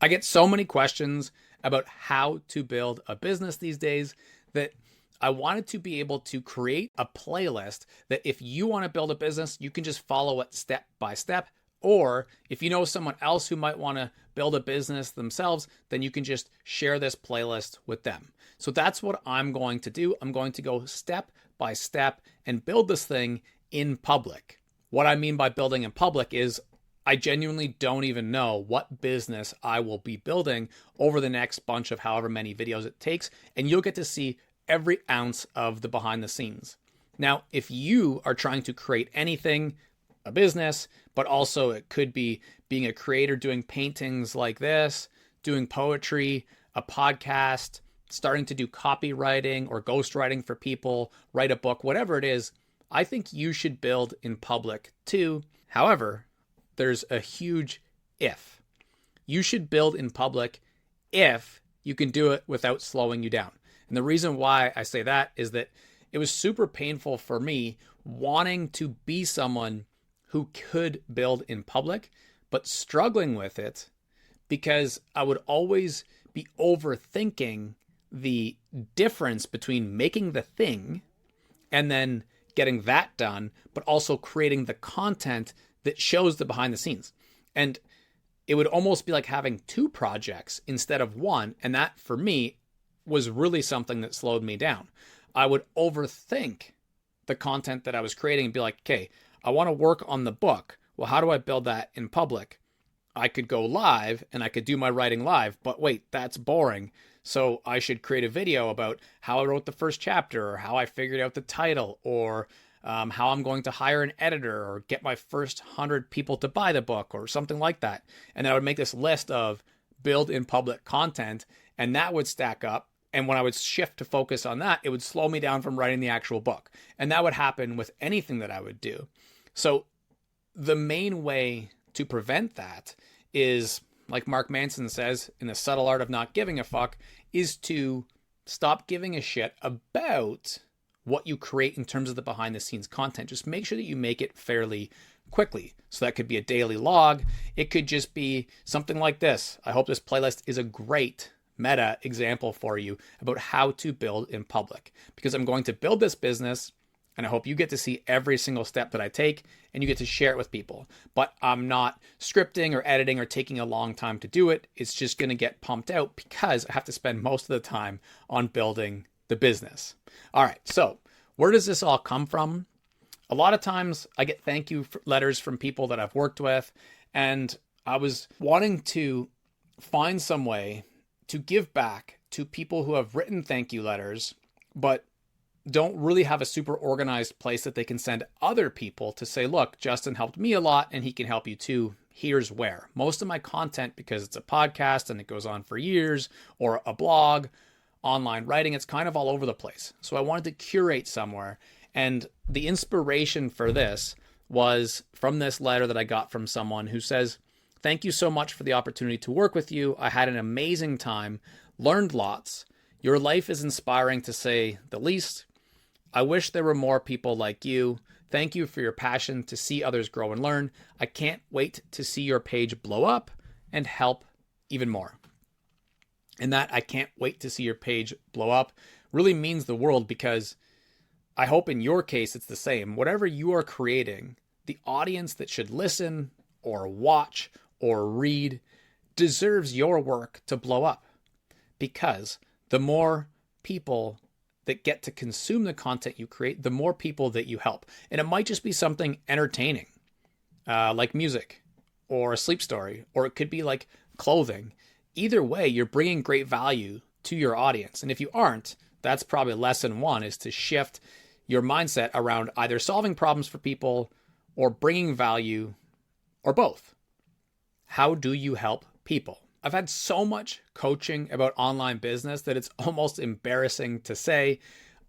I get so many questions about how to build a business these days that I wanted to be able to create a playlist that if you want to build a business, you can just follow it step by step. Or if you know someone else who might want to build a business themselves, then you can just share this playlist with them. So that's what I'm going to do. I'm going to go step by step and build this thing in public. What I mean by building in public is I genuinely don't even know what business I will be building over the next bunch of however many videos it takes, and you'll get to see every ounce of the behind the scenes. Now, if you are trying to create anything, a business, but also it could be being a creator doing paintings like this, doing poetry, a podcast, starting to do copywriting or ghostwriting for people, write a book, whatever it is, I think you should build in public too. However, there's a huge if. You should build in public if you can do it without slowing you down. And the reason why I say that is that it was super painful for me wanting to be someone who could build in public, but struggling with it because I would always be overthinking the difference between making the thing and then getting that done, but also creating the content that shows the behind the scenes. And it would almost be like having two projects instead of one. And that for me was really something that slowed me down. I would overthink the content that I was creating and be like, okay, I want to work on the book. Well, how do I build that in public? I could go live and I could do my writing live, but wait, that's boring. So I should create a video about how I wrote the first chapter or how I figured out the title or how I'm going to hire an editor or get my first 100 people to buy the book or something like that. And then I would make this list of build in public content, and that would stack up. And when I would shift to focus on that, it would slow me down from writing the actual book. And that would happen with anything that I would do. So the main way to prevent that is, like Mark Manson says in The Subtle Art of Not Giving a Fuck, is to stop giving a shit about what you create in terms of the behind the scenes content. Just make sure that you make it fairly quickly. So that could be a daily log. It could just be something like this. I hope this playlist is a great meta example for you about how to build in public, because I'm going to build this business and I hope you get to see every single step that I take and you get to share it with people. But I'm not scripting or editing or taking a long time to do it. It's just going to get pumped out because I have to spend most of the time on building the business. All right, so where does this all come from? A lot of times I get thank you letters from people that I've worked with, and I was wanting to find some way to give back to people who have written thank you letters, but don't really have a super organized place that they can send other people to say, look, Justin helped me a lot and he can help you too. Here's where. Most of my content, because it's a podcast and it goes on for years, or a blog, online writing, it's kind of all over the place. So I wanted to curate somewhere. And the inspiration for this was from this letter that I got from someone who says, thank you so much for the opportunity to work with you. I had an amazing time, learned lots. Your life is inspiring to say the least. I wish there were more people like you. Thank you for your passion to see others grow and learn. I can't wait to see your page blow up and help even more. And that I can't wait to see your page blow up really means the world, because I hope in your case it's the same. Whatever you are creating, the audience that should listen or watch or read deserves your work to blow up, because the more people that get to consume the content you create, the more people that you help. And it might just be something entertaining, like music or a sleep story, or it could be like clothing. Either way, you're bringing great value to your audience. And if you aren't, that's probably lesson one, is to shift your mindset around either solving problems for people or bringing value, or both. How do you help people? I've had so much coaching about online business that it's almost embarrassing to say.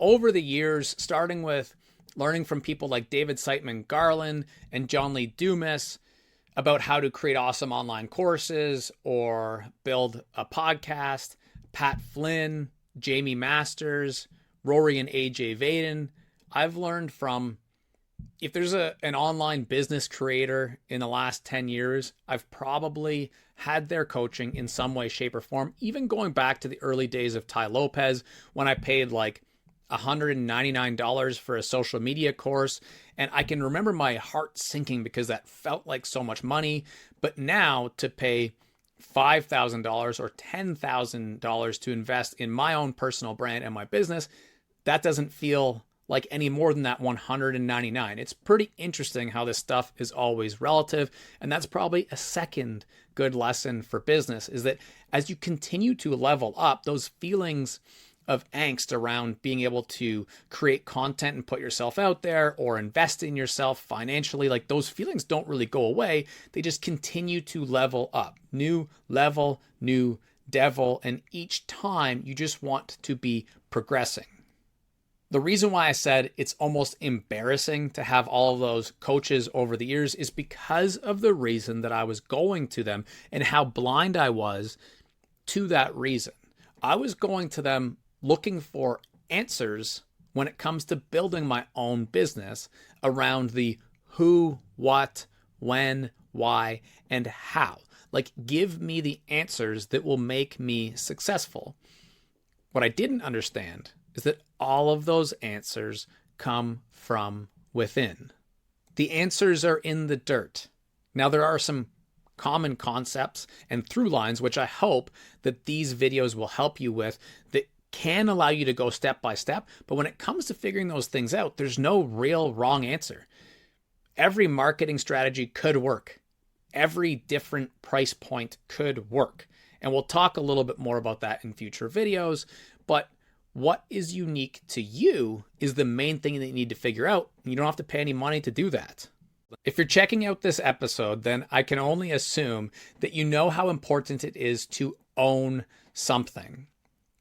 Over the years, starting with learning from people like David Siteman Garland and John Lee Dumas about how to create awesome online courses or build a podcast, Pat Flynn, Jamie Masters, Rory and AJ Vaden. I've learned from if there's an online business creator in the last 10 years, I've probably had their coaching in some way, shape, or form, even going back to the early days of Ty Lopez when I paid like $199 for a social media course. And I can remember my heart sinking because that felt like so much money. But now to pay $5,000 or $10,000 to invest in my own personal brand and my business, that doesn't feel like any more than that $199. It's pretty interesting how this stuff is always relative. And that's probably a second good lesson for business, is that as you continue to level up, those feelings of angst around being able to create content and put yourself out there or invest in yourself financially, like those feelings don't really go away. They just continue to level up. New level, new devil. And each time you just want to be progressing. The reason why I said it's almost embarrassing to have all of those coaches over the years is because of the reason that I was going to them and how blind I was to that reason. I was going to them looking for answers when it comes to building my own business around the who, what, when, why, and how. Like, give me the answers that will make me successful. What I didn't understand is that all of those answers come from within. The answers are in the dirt. Now, there are some common concepts and through lines, which I hope that these videos will help you with, that can allow you to go step by step. But when it comes to figuring those things out, there's no real wrong answer. Every marketing strategy could work. Every different price point could work. And we'll talk a little bit more about that in future videos. But what is unique to you is the main thing that you need to figure out. You don't have to pay any money to do that. If you're checking out this episode, then I can only assume that you know how important it is to own something,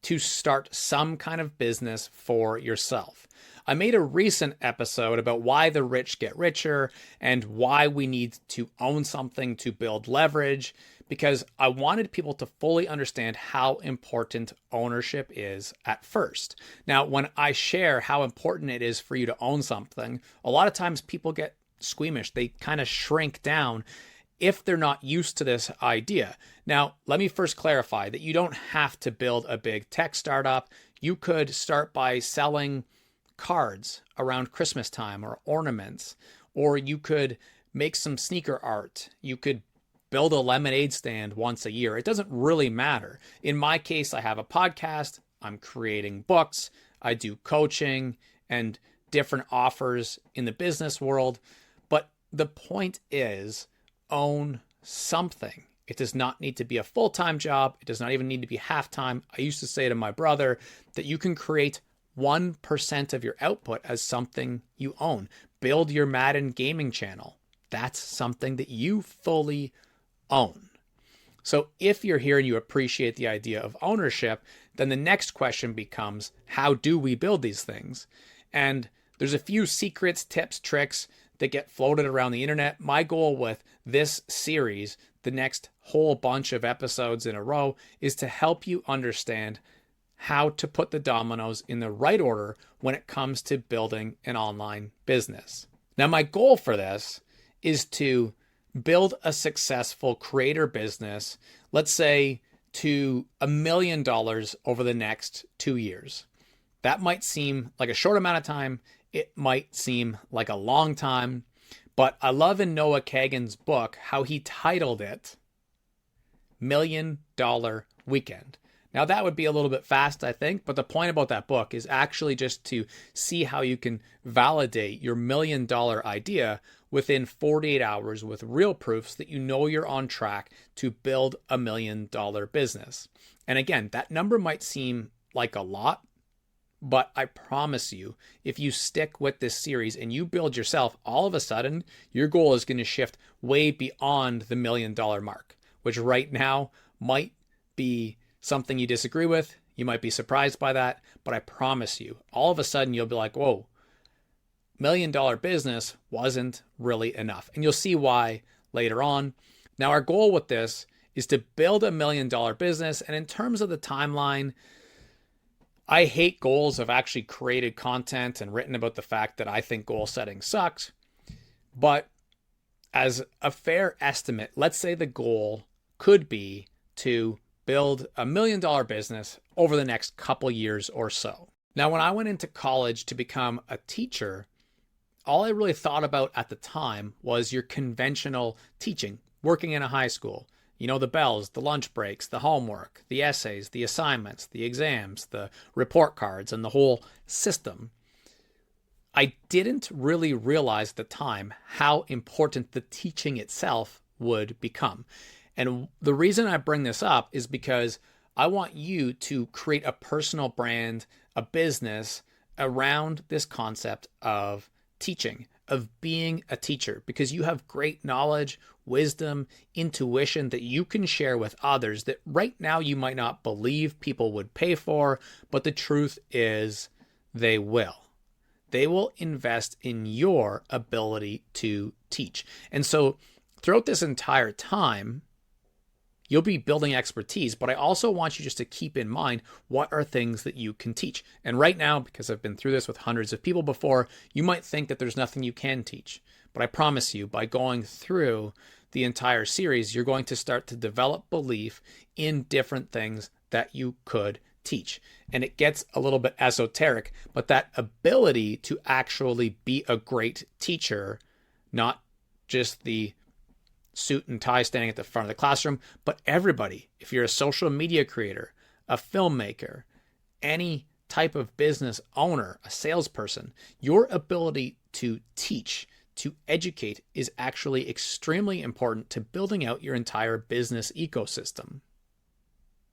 to start some kind of business for yourself. I made a recent episode about why the rich get richer and why we need to own something to build leverage, because I wanted people to fully understand how important ownership is at first. Now, when I share how important it is for you to own something, a lot of times people get squeamish. They kind of shrink down if they're not used to this idea. Now, let me first clarify that you don't have to build a big tech startup. You could start by selling cards around Christmas time or ornaments, or you could make some sneaker art. You could build a lemonade stand once a year. It doesn't really matter. In my case, I have a podcast, I'm creating books, I do coaching and different offers in the business world. But the point is, own something. It does not need to be a full-time job. It does not even need to be half-time. I used to say to my brother that you can create 1% of your output as something you own. Build your Madden gaming channel. That's something that you fully own. So if you're here and you appreciate the idea of ownership, then the next question becomes, how do we build these things? And there's a few secrets, tips, tricks that get floated around the internet. My goal with this series, the next whole bunch of episodes in a row, is to help you understand how to put the dominoes in the right order when it comes to building an online business. Now, my goal for this is to build a successful creator business, let's say to $1 million over the next 2 years. That might seem like a short amount of time. It might seem like a long time, but I love in Noah Kagan's book how he titled it $1 Million Weekend. Now that would be a little bit fast, I think, but the point about that book is actually just to see how you can validate your $1 million idea within 48 hours with real proofs that you know you're on track to build $1 million business. And again, that number might seem like a lot, but I promise you, if you stick with this series and you build yourself, all of a sudden, your goal is going to shift way beyond the $1 million mark, which right now might be something you disagree with. You might be surprised by that, but I promise you, all of a sudden you'll be like, whoa, $1 million business wasn't really enough. And you'll see why later on. Now, our goal with this is to build $1 million business. And in terms of the timeline, I hate goals. I've actually created content and written about the fact that I think goal setting sucks. But as a fair estimate, let's say the goal could be to build $1 million business over the next couple years or so. Now, when I went into college to become a teacher, all I really thought about at the time was your conventional teaching, working in a high school. You know, the bells, the lunch breaks, the homework, the essays, the assignments, the exams, the report cards, and the whole system. I didn't really realize at the time how important the teaching itself would become. And the reason I bring this up is because I want you to create a personal brand, a business around this concept of teaching, of being a teacher, because you have great knowledge, wisdom, intuition that you can share with others that right now you might not believe people would pay for, but the truth is they will. They will invest in your ability to teach. And so throughout this entire time, you'll be building expertise, but I also want you just to keep in mind what are things that you can teach. And right now, because I've been through this with hundreds of people before, you might think that there's nothing you can teach. But I promise you, by going through the entire series, you're going to start to develop belief in different things that you could teach. And it gets a little bit esoteric, but that ability to actually be a great teacher, not just the suit and tie standing at the front of the classroom, but everybody. If you're a social media creator, a filmmaker, any type of business owner, a salesperson, your ability to teach, to educate is actually extremely important to building out your entire business ecosystem.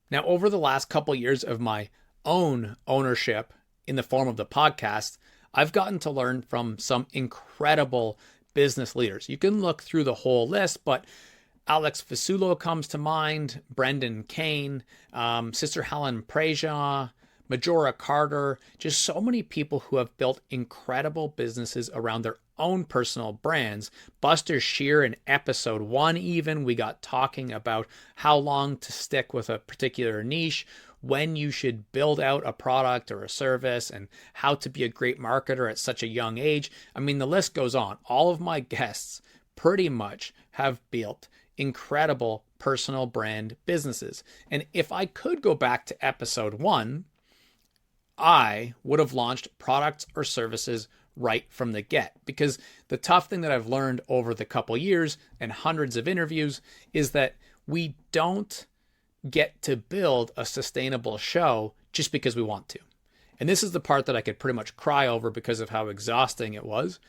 Now, over the last couple of years of my own ownership in the form of the podcast, I've gotten to learn from some incredible business leaders. You can look through the whole list, but Alex Fasulo comes to mind, Brendan Kane, Sister Helen Prejean, Majora Carter, just so many people who have built incredible businesses around their own personal brands. Buster Shear in episode 1 even, we got talking about how long to stick with a particular niche, when you should build out a product or a service, and how to be a great marketer at such a young age. I mean, the list goes on. All of my guests pretty much have built incredible personal brand businesses. And if I could go back to episode 1, I would have launched products or services right from the get. Because the tough thing that I've learned over the couple years and hundreds of interviews is that we don't get to build a sustainable show just because we want to. And this is the part that I could pretty much cry over because of how exhausting it was,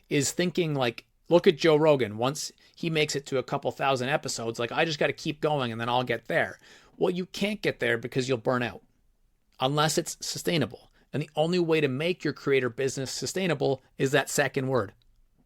is thinking like, look at Joe Rogan. Once he makes it to a couple thousand episodes, like, I just got to keep going and then I'll get there. Well, you can't get there because you'll burn out unless it's sustainable. And the only way to make your creator business sustainable is that second word,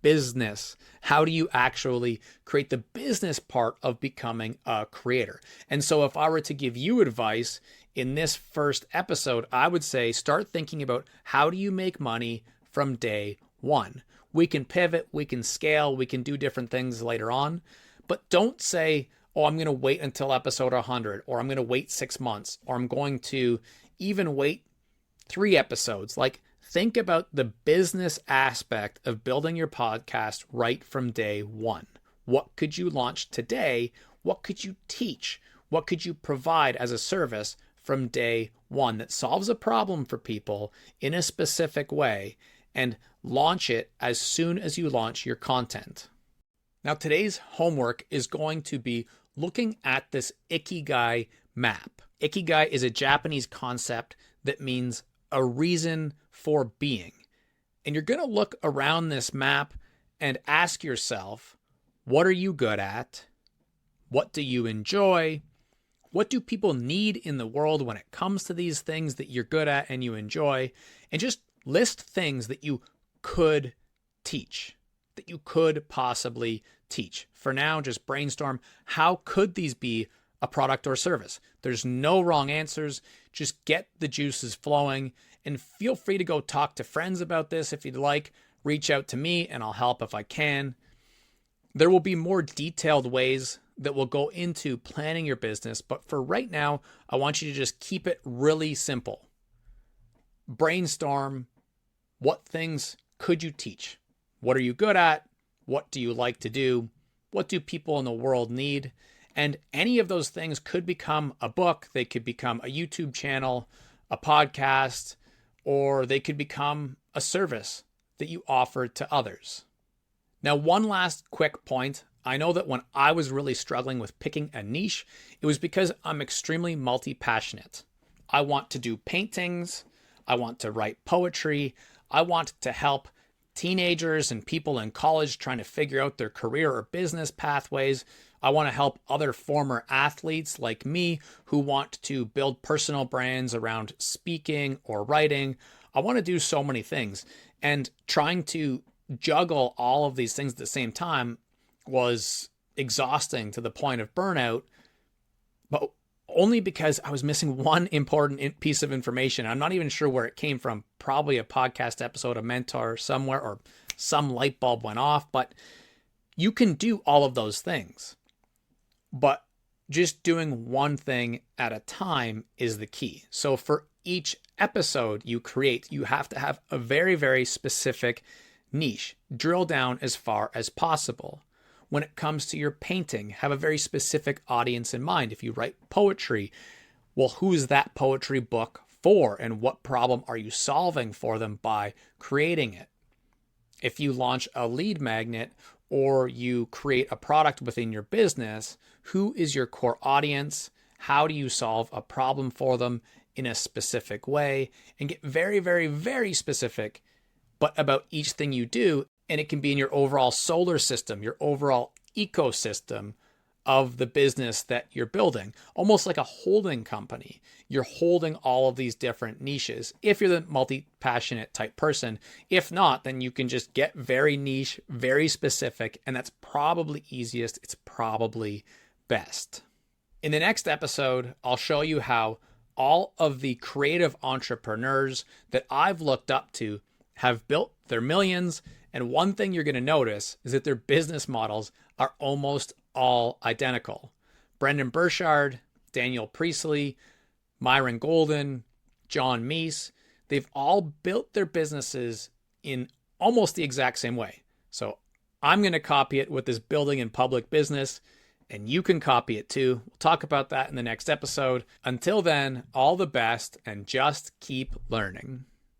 business. How do you actually create the business part of becoming a creator? And so if I were to give you advice in this first episode, I would say start thinking about how do you make money from day one. We can pivot, we can scale, we can do different things later on, but don't say, oh, I'm going to wait until episode 100, or I'm going to wait 6 months, or I'm going to even wait 3 episodes. Like, think about the business aspect of building your podcast right from day one. What could you launch today? What could you teach? What could you provide as a service from day one that solves a problem for people in a specific way, and launch it as soon as you launch your content? Now, today's homework is going to be looking at this Ikigai map. Ikigai is a Japanese concept that means a reason for being. And you're going to look around this map and ask yourself, what are you good at? What do you enjoy? What do people need in the world when it comes to these things that you're good at and you enjoy? And just list things that you could teach, that you could possibly teach. For now, just brainstorm, how could these be a product or service? There's no wrong answers. Just get the juices flowing, and feel free to go talk to friends about this if you'd like. Reach out to me and I'll help if I can. There will be more detailed ways that will go into planning your business, but for right now, I want you to just keep it really simple. Brainstorm, what things could you teach? What are you good at? What do you like to do? What do people in the world need? And any of those things could become a book. They could become a YouTube channel, a podcast, or they could become a service that you offer to others. Now, one last quick point. I know that when I was really struggling with picking a niche, it was because I'm extremely multi-passionate. I want to do paintings. I want to write poetry. I want to help teenagers and people in college trying to figure out their career or business pathways. I want to help other former athletes like me who want to build personal brands around speaking or writing. I want to do so many things. And trying to juggle all of these things at the same time was exhausting to the point of burnout, but only because I was missing one important piece of information. I'm not even sure where it came from. Probably a podcast episode, a mentor somewhere, or some light bulb went off. But you can do all of those things. But just doing one thing at a time is the key. So for each episode you create, you have to have a very, very specific niche. Drill down as far as possible. When it comes to your painting, have a very specific audience in mind. If you write poetry, well, who's that poetry book for, and what problem are you solving for them by creating it? If you launch a lead magnet or you create a product within your business, who is your core audience? How do you solve a problem for them in a specific way? And get very, very, very specific, but about each thing you do. And it can be in your overall solar system, your overall ecosystem of the business that you're building, almost like a holding company. You're holding all of these different niches if you're the multi-passionate type person. If not, then you can just get very niche, very specific, and that's probably easiest. It's probably best. In the next episode, I'll show you how all of the creative entrepreneurs that I've looked up to have built their millions. And one thing you're going to notice is that their business models are almost all identical. Brendan Burchard, Daniel Priestley, Myron Golden, John Meese, they've all built their businesses in almost the exact same way. So I'm going to copy it with this building in public business, and you can copy it too. We'll talk about that in the next episode. Until then, all the best and just keep learning.